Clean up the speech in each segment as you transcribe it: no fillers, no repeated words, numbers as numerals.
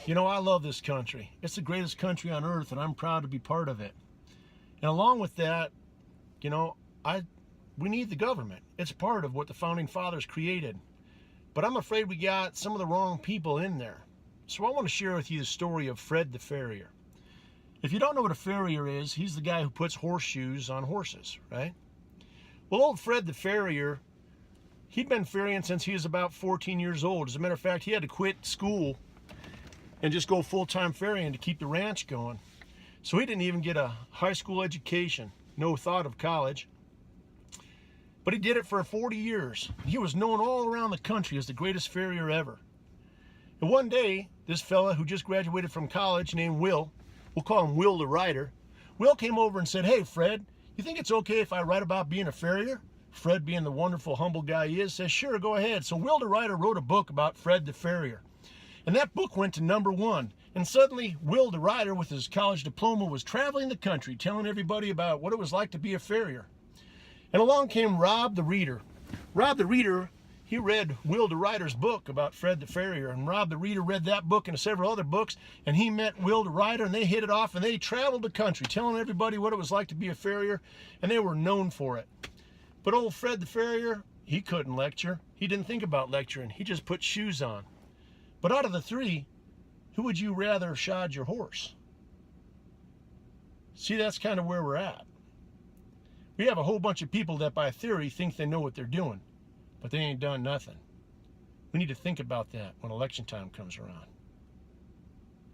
You know, I love this country. It's the greatest country on earth, and I'm proud to be part of it. And along with that, you know, we need the government. It's part of what the founding fathers created. But I'm afraid we got some of the wrong people in there. So I want to share with you the story of Fred the Farrier. If you don't know what a farrier is, he's the guy who puts horseshoes on horses, right? Well, old Fred the Farrier, he'd been ferrying since he was about 14 years old. As a matter of fact, he had to quit school and just go full-time ferrying to keep the ranch going. So he didn't even get a high school education, no thought of college. But he did it for 40 years. He was known all around the country as the greatest farrier ever. And one day, this fella who just graduated from college named Will, we'll call him Will the Writer, Will came over and said, "Hey Fred, you think it's okay if I write about being a farrier?" Fred, being the wonderful, humble guy he is, says, "Sure, go ahead." So Will the Writer wrote a book about Fred the Farrier. And that book went to #1. And suddenly, Will the Writer, with his college diploma, was traveling the country, telling everybody about what it was like to be a farrier. And along came Rob the Reader. Rob the Reader, he read Will the Writer's book about Fred the Farrier. And Rob the Reader read that book and several other books. And he met Will the Writer, and they hit it off, and they traveled the country, telling everybody what it was like to be a farrier. And they were known for it. But old Fred the Farrier, he couldn't lecture. He didn't think about lecturing. He just put shoes on. But out of the three, who would you rather shod your horse? See, that's kind of where we're at. We have a whole bunch of people that by theory think they know what they're doing, but they ain't done nothing. We need to think about that when election time comes around.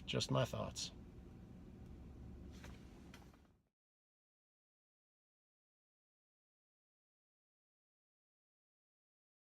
Just my thoughts.